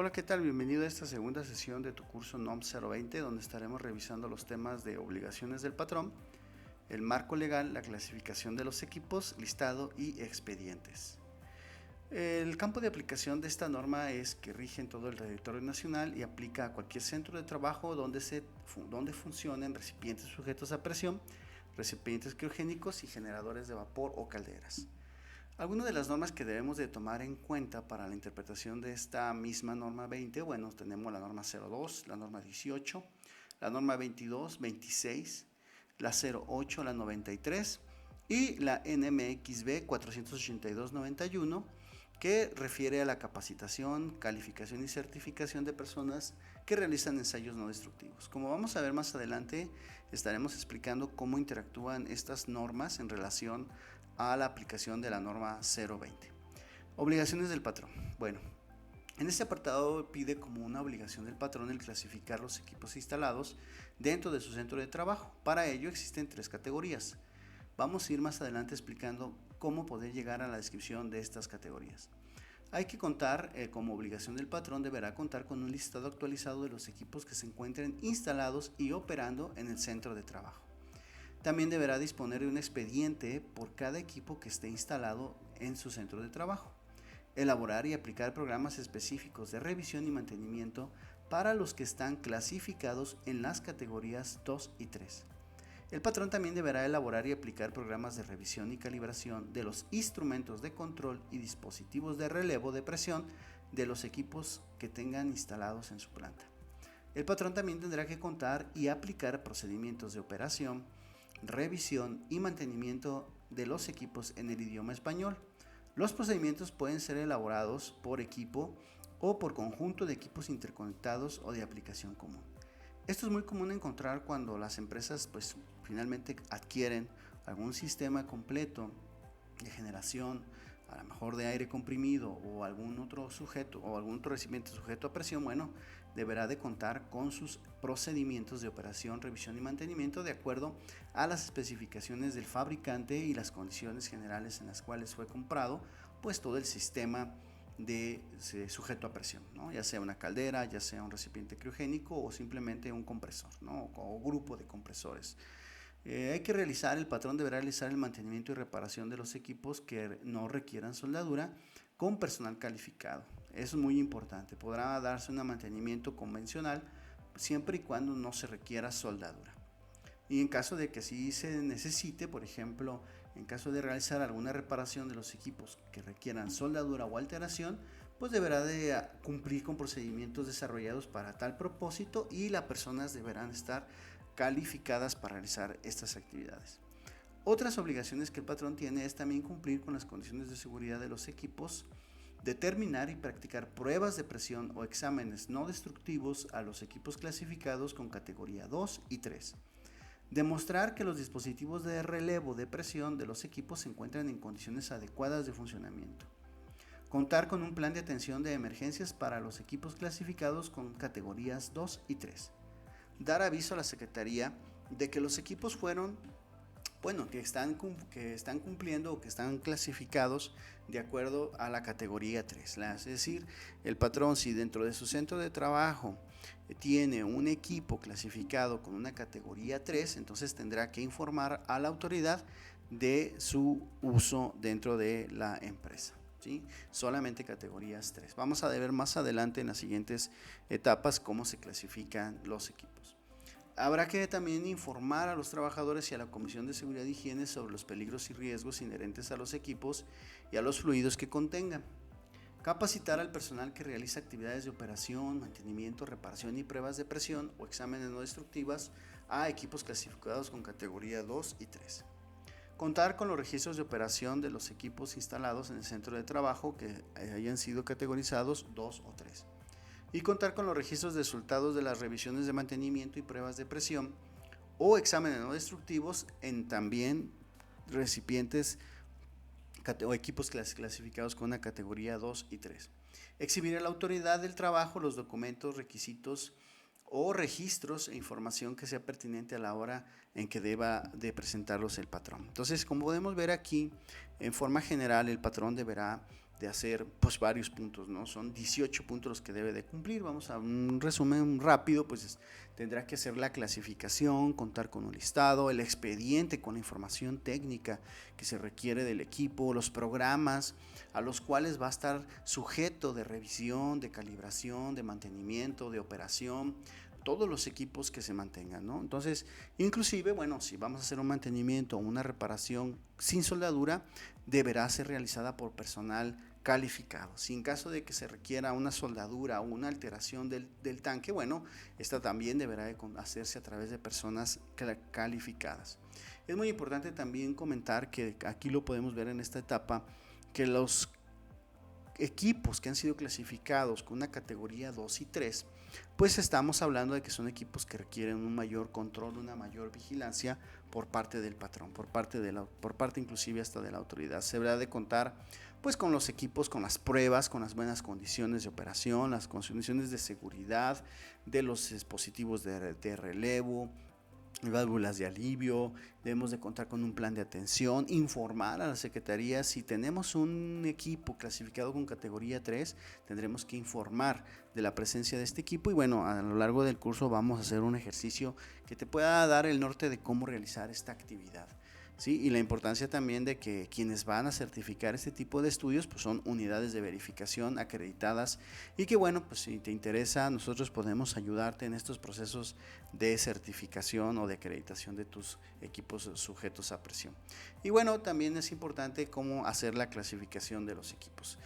Hola, ¿qué tal? Bienvenido a esta segunda sesión de tu curso NOM 020, donde estaremos revisando los temas de obligaciones del patrón, el marco legal, la clasificación de los equipos, listado y expedientes. El campo de aplicación de esta norma es que rige en todo el territorio nacional y aplica a cualquier centro de trabajo donde funcionen recipientes sujetos a presión, recipientes criogénicos y generadores de vapor o calderas. Algunas de las normas que debemos de tomar en cuenta para la interpretación de esta misma norma 20, bueno, tenemos la norma 02, la norma 18, la norma 22, 26, la 08, la 93 y la NMXB 482-91, que refiere a la capacitación, calificación y certificación de personas que realizan ensayos no destructivos. Como vamos a ver más adelante, estaremos explicando cómo interactúan estas normas en relación a la aplicación de la norma 020. Obligaciones del patrón. Bueno, en este apartado pide como una obligación del patrón el clasificar los equipos instalados dentro de su centro de trabajo. Para ello existen tres categorías. Vamos a ir más adelante explicando cómo poder llegar a la descripción de estas categorías. Hay que contar, como obligación del patrón, deberá contar con un listado actualizado de los equipos que se encuentren instalados y operando en el centro de trabajo. También deberá disponer de un expediente por cada equipo que esté instalado en su centro de trabajo. Elaborar y aplicar programas específicos de revisión y mantenimiento para los que están clasificados en las categorías 2 y 3. El patrón también deberá elaborar y aplicar programas de revisión y calibración de los instrumentos de control y dispositivos de relevo de presión de los equipos que tengan instalados en su planta. El patrón también tendrá que contar y aplicar procedimientos de operación, revisión y mantenimiento de los equipos en el idioma español. Los procedimientos pueden ser elaborados por equipo o por conjunto de equipos interconectados o de aplicación común. Esto es muy común encontrar cuando las empresas finalmente adquieren algún sistema completo de generación, a lo mejor de aire comprimido o algún otro sujeto o algún otro recipiente sujeto a presión. Bueno, deberá de contar con sus procedimientos de operación, revisión y mantenimiento de acuerdo a las especificaciones del fabricante y las condiciones generales en las cuales fue comprado pues todo el sistema de sujeto a presión, ¿no? Ya sea una caldera, ya sea un recipiente criogénico o simplemente un compresor, ¿no? O grupo de compresores. El patrón deberá realizar el mantenimiento y reparación de los equipos que no requieran soldadura con personal calificado. Eso es muy importante. Podrá darse un mantenimiento convencional siempre y cuando no se requiera soldadura. Y en caso de que sí se necesite, por ejemplo, en caso de realizar alguna reparación de los equipos que requieran soldadura o alteración, pues deberá de cumplir con procedimientos desarrollados para tal propósito y las personas deberán estar calificadas para realizar estas actividades. Otras obligaciones que el patrón tiene es también cumplir con las condiciones de seguridad de los equipos, determinar y practicar pruebas de presión o exámenes no destructivos a los equipos clasificados con categoría 2 y 3. Demostrar que los dispositivos de relevo de presión de los equipos se encuentran en condiciones adecuadas de funcionamiento. Contar con un plan de atención de emergencias para los equipos clasificados con categorías 2 y 3. Dar aviso a la Secretaría de que los equipos que están cumpliendo o que están clasificados de acuerdo a la categoría 3. Es decir, el patrón, si dentro de su centro de trabajo tiene un equipo clasificado con una categoría 3, entonces tendrá que informar a la autoridad de su uso dentro de la empresa. ¿Sí? Solamente categorías 3. Vamos a ver más adelante en las siguientes etapas cómo se clasifican los equipos. Habrá que también informar a los trabajadores y a la Comisión de Seguridad e Higiene sobre los peligros y riesgos inherentes a los equipos y a los fluidos que contengan. Capacitar al personal que realiza actividades de operación, mantenimiento, reparación y pruebas de presión o exámenes no destructivas a equipos clasificados con categoría 2 y 3. Contar con los registros de operación de los equipos instalados en el centro de trabajo que hayan sido categorizados 2 o 3. Y contar con los registros de resultados de las revisiones de mantenimiento y pruebas de presión o exámenes no destructivos en también recipientes o equipos clasificados con una categoría 2 y 3. Exhibir a la autoridad del trabajo los documentos, requisitos o registros e información que sea pertinente a la hora en que deba de presentarlos el patrón. Entonces, como podemos ver aquí, en forma general, el patrón deberá hacer pues varios puntos, ¿no? Son 18 puntos los que debe de cumplir. Vamos a un resumen rápido, pues tendrá que hacer la clasificación, contar con un listado, el expediente con la información técnica que se requiere del equipo, los programas a los cuales va a estar sujeto de revisión, de calibración, de mantenimiento, de operación, todos los equipos que se mantengan, ¿no? Entonces, inclusive, bueno, si vamos a hacer un mantenimiento o una reparación sin soldadura, deberá ser realizada por personal calificado. Si en caso de que se requiera una soldadura o una alteración del tanque, bueno, esta también deberá de hacerse a través de personas calificadas. Es muy importante también comentar que aquí lo podemos ver en esta etapa, que los equipos que han sido clasificados con una categoría 2 y 3, pues estamos hablando de que son equipos que requieren un mayor control, una mayor vigilancia por parte del patrón, por parte inclusive hasta de la autoridad. Se deberá de contar pues con los equipos, con las pruebas, con las buenas condiciones de operación, las condiciones de seguridad de los dispositivos de relevo, válvulas de alivio. Debemos de contar con un plan de atención, informar a la Secretaría. Si tenemos un equipo clasificado con categoría 3, tendremos que informar de la presencia de este equipo, y bueno, a lo largo del curso vamos a hacer un ejercicio que te pueda dar el norte de cómo realizar esta actividad. ¿Sí? Y la importancia también de que quienes van a certificar este tipo de estudios pues son unidades de verificación acreditadas, y que bueno, pues si te interesa, nosotros podemos ayudarte en estos procesos de certificación o de acreditación de tus equipos sujetos a presión. Y bueno, también es importante cómo hacer la clasificación de los equipos.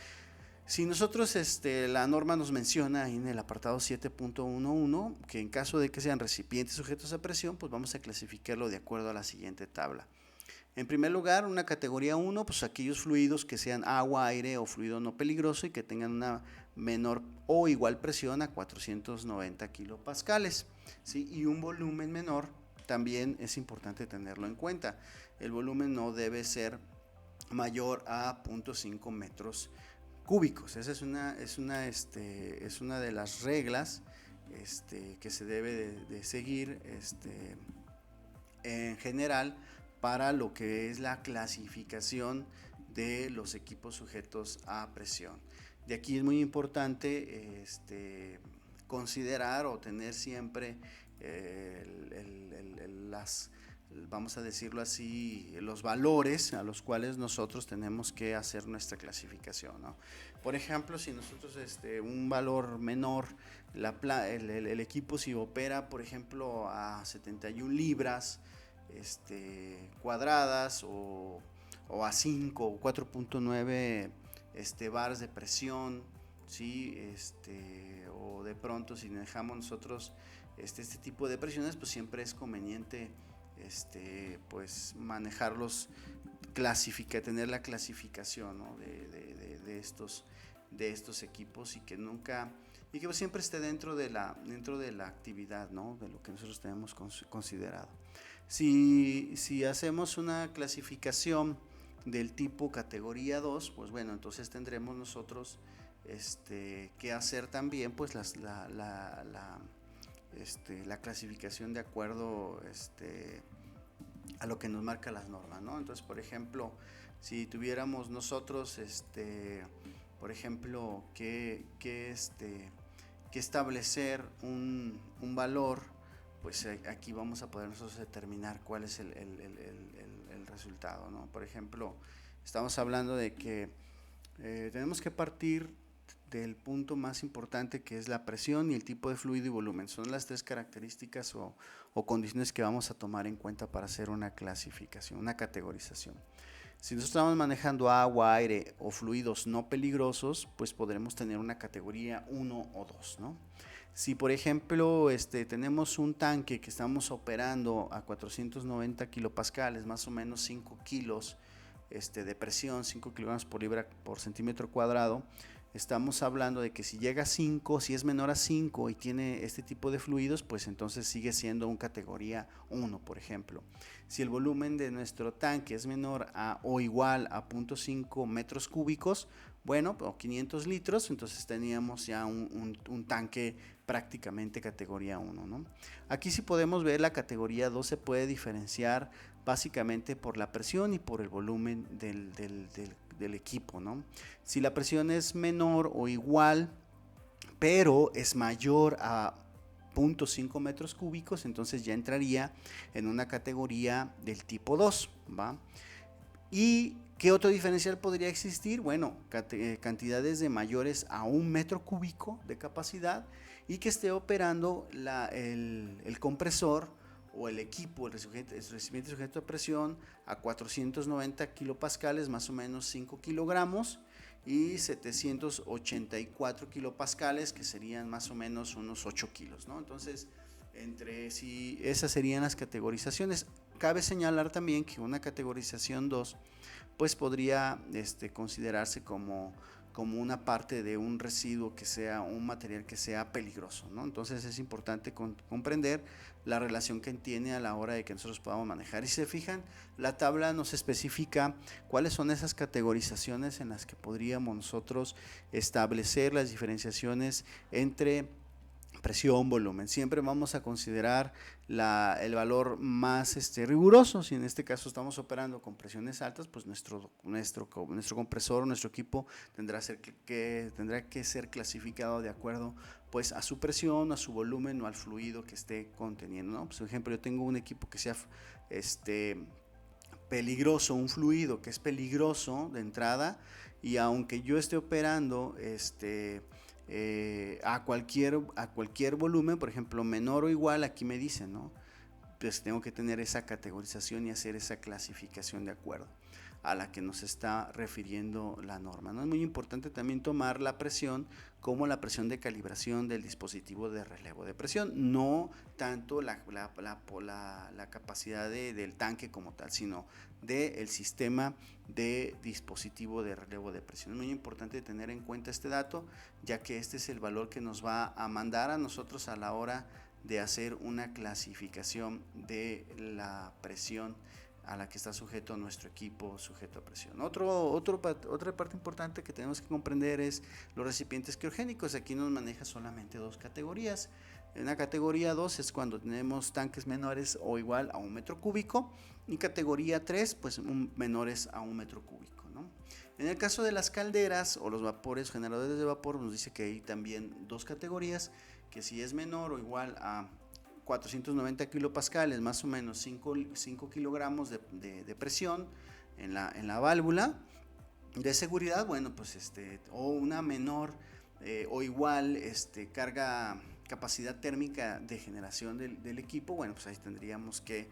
Si nosotros, la norma nos menciona en el apartado 7.11 que en caso de que sean recipientes sujetos a presión, pues vamos a clasificarlo de acuerdo a la siguiente tabla. En primer lugar, una categoría 1, pues aquellos fluidos que sean agua, aire o fluido no peligroso y que tengan una menor o igual presión a 490 kilopascales, ¿sí? Y un volumen menor también es importante tenerlo en cuenta. El volumen no debe ser mayor a 0.5 metros cúbicos. Esa es una de las reglas que se debe de seguir en general para lo que es la clasificación de los equipos sujetos a presión. De aquí es muy importante considerar o tener siempre vamos a decirlo así, los valores a los cuales nosotros tenemos que hacer nuestra clasificación, ¿no? Por ejemplo, si nosotros un valor menor, el equipo si opera, por ejemplo, a 71 libras cuadradas o a 5 o 4.9 bars de presión, ¿sí? O de pronto si dejamos nosotros este tipo de presiones, pues siempre es conveniente pues manejarlos, tener la clasificación, ¿no? de estos equipos, y que pues siempre esté dentro de la actividad, ¿no? De lo que nosotros tenemos considerado. Si hacemos una clasificación del tipo categoría 2, pues bueno, entonces tendremos nosotros que hacer también pues la clasificación de acuerdo a lo que nos marca las normas, ¿no? Entonces, por ejemplo, si tuviéramos nosotros por ejemplo que establecer un valor, pues aquí vamos a poder nosotros determinar cuál es el resultado, ¿no? Por ejemplo, estamos hablando de que tenemos que partir del punto más importante, que es la presión y el tipo de fluido y volumen. Son las tres características o condiciones que vamos a tomar en cuenta para hacer una clasificación, una categorización. Si nosotros estamos manejando agua, aire o fluidos no peligrosos, pues podremos tener una categoría 1 o 2, ¿no? Si por ejemplo tenemos un tanque que estamos operando a 490 kilopascales, más o menos 5 kilos de presión, 5 kilogramos por libra por centímetro cuadrado, estamos hablando de que si llega a 5, si es menor a 5 y tiene este tipo de fluidos, pues entonces sigue siendo un categoría 1, por ejemplo. Si el volumen de nuestro tanque es menor a o igual a 0.5 metros cúbicos, bueno, o 500 litros, entonces teníamos ya un tanque prácticamente categoría 1, ¿no? Aquí sí podemos ver la categoría 2 se puede diferenciar básicamente por la presión y por el volumen del del equipo, ¿no? Si la presión es menor o igual, pero es mayor a 0.5 metros cúbicos, entonces ya entraría en una categoría del tipo 2, ¿va? ¿Y qué otro diferencial podría existir? Bueno, cantidades de mayores a 1 metro cúbico de capacidad y que esté operando el compresor o el equipo, el recipiente sujeto a presión a 490 kilopascales, más o menos 5 kilogramos, y 784 kilopascales, que serían más o menos unos 8 kilos, ¿no? Entonces, si esas serían las categorizaciones. Cabe señalar también que una categorización 2 pues podría considerarse como una parte de un residuo que sea un material que sea peligroso, ¿no? Entonces es importante comprender la relación que tiene a la hora de que nosotros podamos manejar. Y si se fijan, la tabla nos especifica cuáles son esas categorizaciones en las que podríamos nosotros establecer las diferenciaciones entre presión, volumen. Siempre vamos a considerar el valor más riguroso. Si en este caso estamos operando con presiones altas, pues nuestro compresor, nuestro equipo tendrá que ser clasificado de acuerdo pues a su presión, a su volumen o al fluido que esté conteniendo, ¿no? Pues, por ejemplo, yo tengo un equipo que sea peligroso, un fluido que es peligroso de entrada, y aunque yo esté operando a cualquier volumen, por ejemplo, menor o igual, aquí me dicen, ¿no? Pues tengo que tener esa categorización y hacer esa clasificación de acuerdo a la que nos está refiriendo la norma, ¿no? Es muy importante también tomar la presión como la presión de calibración del dispositivo de relevo de presión, no tanto la capacidad del tanque como tal, sino del sistema de dispositivo de relevo de presión. Es muy importante tener en cuenta este dato, ya que este es el valor que nos va a mandar a nosotros a la hora de hacer una clasificación de la presión a la que está sujeto nuestro equipo sujeto a presión. Otra parte importante que tenemos que comprender es los recipientes criogénicos. Aquí nos maneja solamente dos categorías. En la categoría 2 es cuando tenemos tanques menores o igual a 1 metro cúbico, y categoría 3 pues menores a 1 metro cúbico, ¿no? En el caso de las calderas o los vapores, generadores de vapor, nos dice que hay también dos categorías, que si es menor o igual a 490 kilopascales, más o menos 5 kilogramos de presión en la válvula de seguridad, bueno, pues o una menor o igual capacidad térmica de generación del equipo, bueno, pues ahí tendríamos que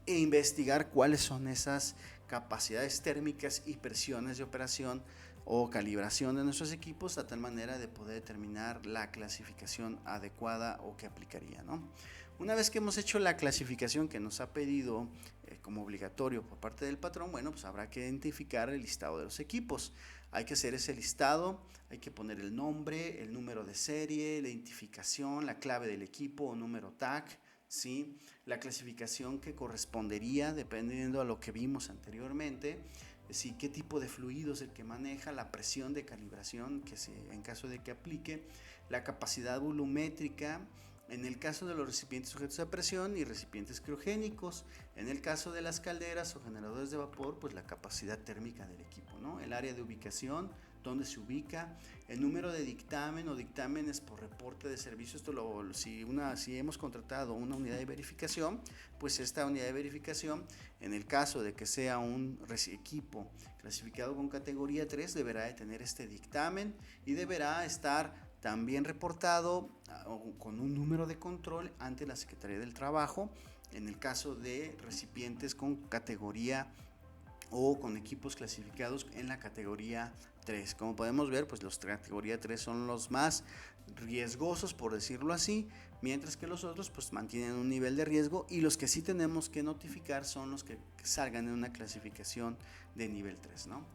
investigar cuáles son esas capacidades térmicas y presiones de operación o calibración de nuestros equipos, a tal manera de poder determinar la clasificación adecuada o que aplicaría, ¿no? Una vez que hemos hecho la clasificación que nos ha pedido como obligatorio por parte del patrón, bueno, pues habrá que identificar el listado de los equipos. Hay que hacer ese listado, hay que poner el nombre, el número de serie, la identificación, la clave del equipo o número tag, ¿sí? La clasificación que correspondería dependiendo a lo que vimos anteriormente, ¿sí? Qué tipo de fluido es el que maneja, la presión de calibración en caso de que aplique, la capacidad volumétrica en el caso de los recipientes sujetos a presión y recipientes criogénicos. En el caso de las calderas o generadores de vapor, pues la capacidad térmica del equipo, ¿no? El área de ubicación, dónde se ubica, el número de dictamen o dictámenes por reporte de servicio. Esto si hemos contratado una unidad de verificación, pues esta unidad de verificación, en el caso de que sea un equipo clasificado con categoría 3, deberá de tener este dictamen y deberá estar también reportado con un número de control ante la Secretaría del Trabajo en el caso de recipientes con categoría o con equipos clasificados en la categoría 3. Como podemos ver, pues los categoría 3 son los más riesgosos, por decirlo así, mientras que los otros pues mantienen un nivel de riesgo, y los que sí tenemos que notificar son los que salgan en una clasificación de nivel 3, ¿no?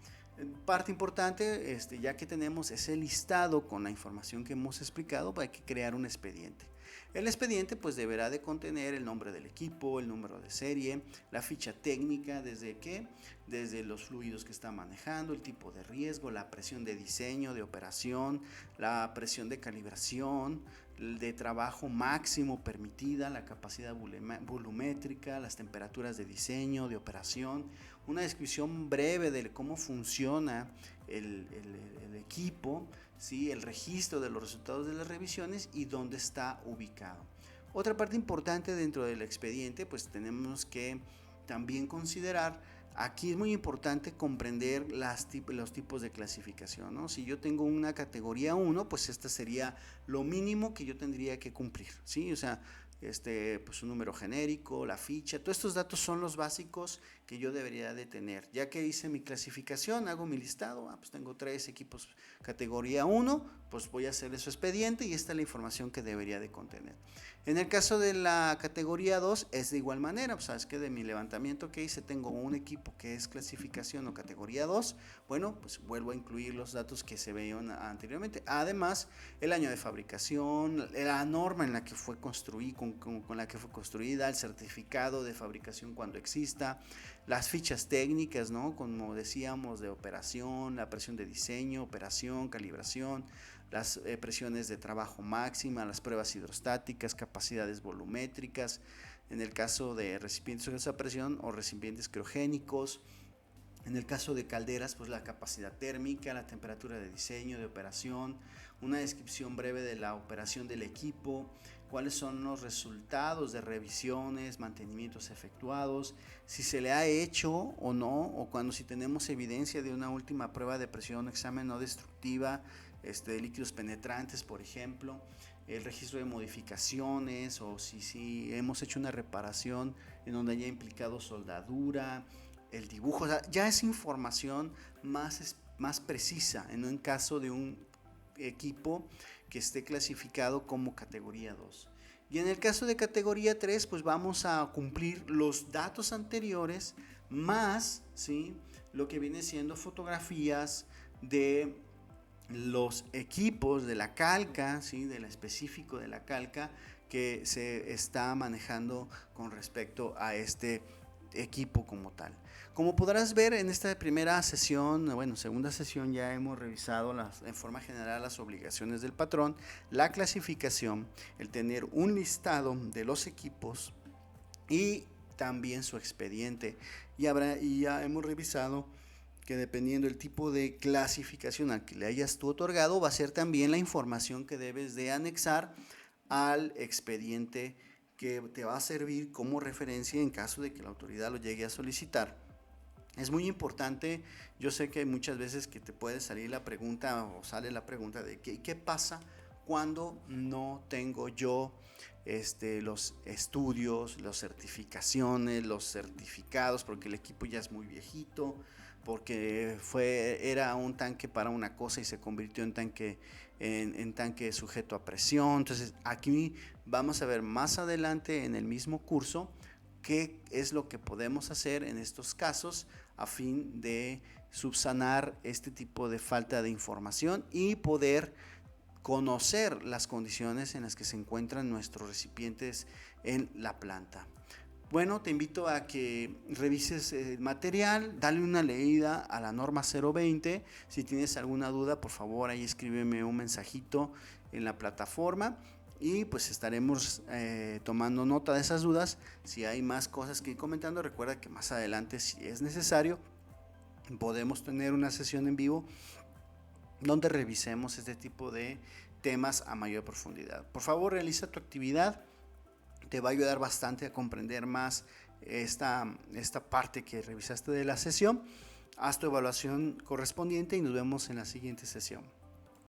Parte importante, ya que tenemos ese listado con la información que hemos explicado, hay que crear un expediente. El expediente pues deberá de contener el nombre del equipo, el número de serie, la ficha técnica, desde los fluidos que está manejando, el tipo de riesgo, la presión de diseño, de operación, la presión de calibración, de trabajo máximo permitida, la capacidad volumétrica, las temperaturas de diseño, de operación, una descripción breve de cómo funciona el equipo, ¿sí? El registro de los resultados de las revisiones y dónde está ubicado. Otra parte importante dentro del expediente, pues tenemos que también considerar, aquí es muy importante comprender los tipos de clasificación, ¿no? Si yo tengo una categoría 1, pues esta sería lo mínimo que yo tendría que cumplir, ¿sí? O sea, pues un número genérico, la ficha, todos estos datos son los básicos que yo debería de tener. Ya que hice mi clasificación, hago mi listado, pues tengo 3 equipos categoría 1, pues voy a hacer su expediente y esta es la información que debería de contener. En el caso de la categoría 2 es de igual manera, pues sabes que de mi levantamiento que hice tengo un equipo que es clasificación o categoría 2, bueno, pues vuelvo a incluir los datos que se veían anteriormente. Además, el año de fabricación, la norma en la que fue construida, con la que fue construida, el certificado de fabricación cuando exista, las fichas técnicas, ¿no? Como decíamos, de operación, la presión de diseño, operación, calibración, las presiones de trabajo máxima, las pruebas hidrostáticas, capacidades volumétricas, en el caso de recipientes de esa presión o recipientes criogénicos. En el caso de calderas, pues la capacidad térmica, la temperatura de diseño, de operación, una descripción breve de la operación del equipo, cuáles son los resultados de revisiones, mantenimientos efectuados, si se le ha hecho o no, o cuando si tenemos evidencia de una última prueba de presión, examen no destructiva, de líquidos penetrantes, por ejemplo, el registro de modificaciones o si hemos hecho una reparación en donde haya implicado soldadura, el dibujo, o sea, ya es información más precisa en caso de un equipo que esté clasificado como categoría 2. Y en el caso de categoría 3, pues vamos a cumplir los datos anteriores más, ¿sí?, lo que viene siendo fotografías de los equipos de la calca, ¿sí?, del específico de la calca que se está manejando con respecto a este equipo como tal. Como podrás ver en esta primera sesión, segunda sesión, ya hemos revisado en forma general las obligaciones del patrón, la clasificación, el tener un listado de los equipos y también su expediente. Y ya hemos revisado que dependiendo del tipo de clasificación al que le hayas tú otorgado, va a ser también la información que debes de anexar al expediente que te va a servir como referencia en caso de que la autoridad lo llegue a solicitar. Es muy importante, yo sé que muchas veces que te puede salir la pregunta o sale la pregunta de ¿qué pasa cuando no tengo yo los estudios, las certificaciones, los certificados, porque el equipo ya es muy viejito, porque era un tanque para una cosa y se convirtió en tanque sujeto a presión? Entonces aquí vamos a ver más adelante en el mismo curso qué es lo que podemos hacer en estos casos a fin de subsanar este tipo de falta de información y poder conocer las condiciones en las que se encuentran nuestros recipientes en la planta. Bueno, te invito a que revises el material, dale una leída a la norma 020. Si tienes alguna duda, por favor, ahí escríbeme un mensajito en la plataforma y pues estaremos tomando nota de esas dudas. Si hay más cosas que ir comentando, recuerda que más adelante, si es necesario, podemos tener una sesión en vivo donde revisemos este tipo de temas a mayor profundidad. Por favor, realiza tu actividad. Te va a ayudar bastante a comprender más esta parte que revisaste de la sesión. Haz tu evaluación correspondiente y nos vemos en la siguiente sesión.